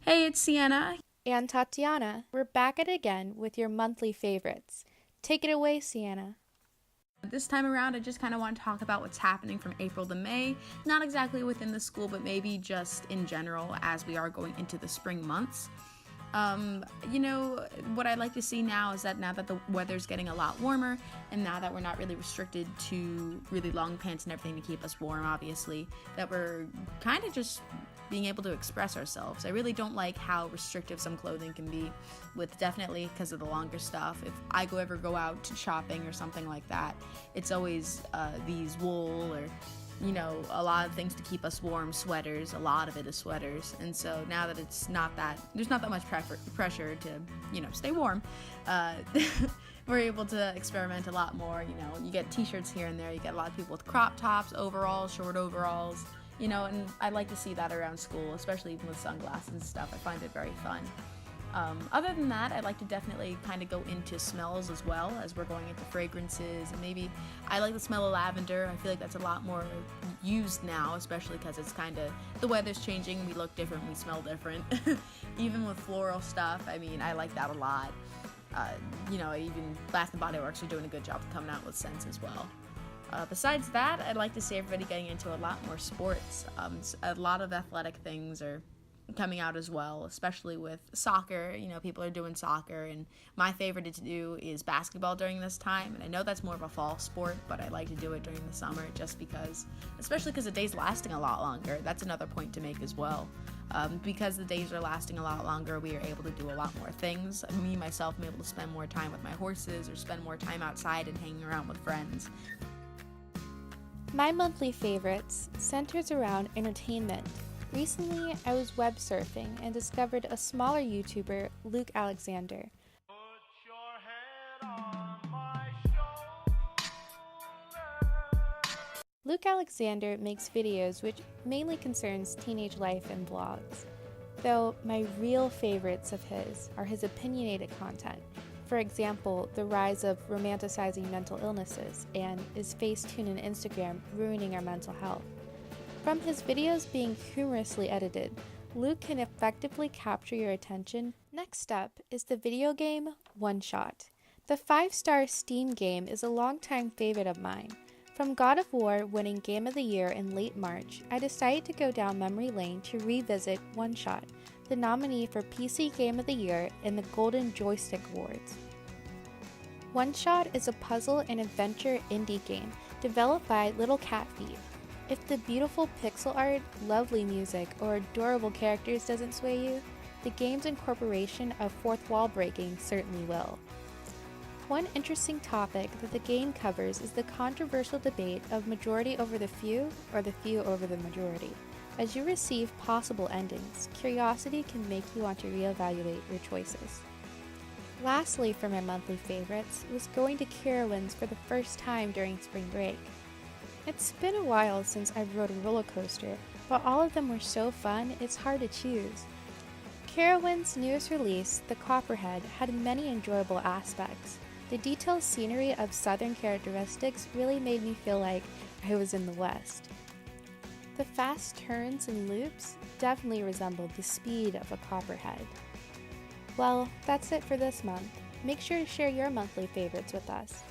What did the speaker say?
Hey, it's Sienna and Tatyiana. We're back at it again with your monthly favorites. Take it away, Sienna. This time around, I just kind of want to talk about what's happening from April to May. Not exactly within the school, but maybe just in general as we are going into the spring months. What I'd like to see now is that now that the weather's getting a lot warmer, and now that we're not really restricted to really long pants and everything to keep us warm, obviously, that we're kind of just being able to express ourselves. I really don't like how restrictive some clothing can be, with definitely because of the longer stuff. If I ever go out to shopping or something like that, it's always these wool or a lot of things to keep us warm, sweaters, a lot of it is sweaters. And so now that there's not that much pressure to, stay warm, we're able to experiment a lot more. You get t-shirts here and there, you get a lot of people with crop tops, overalls, short overalls, and I like to see that around school, especially even with sunglasses and stuff. I find it very fun. Other than that, I'd like to definitely kind of go into smells as well, as we're going into fragrances, and maybe I like the smell of lavender. I feel like that's a lot more used now, especially because it's kind of, the weather's changing, we look different, we smell different. Even with floral stuff, I like that a lot. Even Bath & Body Works are doing a good job of coming out with scents as well. Besides that, I'd like to see everybody getting into a lot more sports. A lot of athletic things are coming out as well, especially with soccer. People are doing soccer, and my favorite to do is basketball during this time. And I know that's more of a fall sport, but I like to do it during the summer just because, especially because the day's lasting a lot longer. That's another point to make as well. Because the days are lasting a lot longer, we are able to do a lot more things. Me, myself, am able to spend more time with my horses or spend more time outside and hanging around with friends. My monthly favorites centers around entertainment. Recently, I was web surfing and discovered a smaller YouTuber, Luke Alexander. Luke Alexander makes videos which mainly concerns teenage life and vlogs, though my real favorites of his are his opinionated content. For example, the rise of romanticizing mental illnesses and is Facetune and Instagram ruining our mental health. From his videos being humorously edited, Luke can effectively capture your attention. Next up is the video game One Shot. The 5-star Steam game is a longtime favorite of mine. From God of War winning Game of the Year in late March, I decided to go down memory lane to revisit One Shot, the nominee for PC Game of the Year in the Golden Joystick Awards. One Shot is a puzzle and adventure indie game developed by Little Cat Feet. If the beautiful pixel art, lovely music, or adorable characters doesn't sway you, the game's incorporation of fourth wall breaking certainly will. One interesting topic that the game covers is the controversial debate of majority over the few or the few over the majority. As you receive possible endings, curiosity can make you want to reevaluate your choices. Lastly, for my monthly favorites, was going to Carowinds for the first time during spring break. It's been a while since I've rode a roller coaster, but all of them were so fun, it's hard to choose. Carowinds' newest release, The Copperhead, had many enjoyable aspects. The detailed scenery of southern characteristics really made me feel like I was in the West. The fast turns and loops definitely resembled the speed of a Copperhead. Well, that's it for this month. Make sure to share your monthly favorites with us.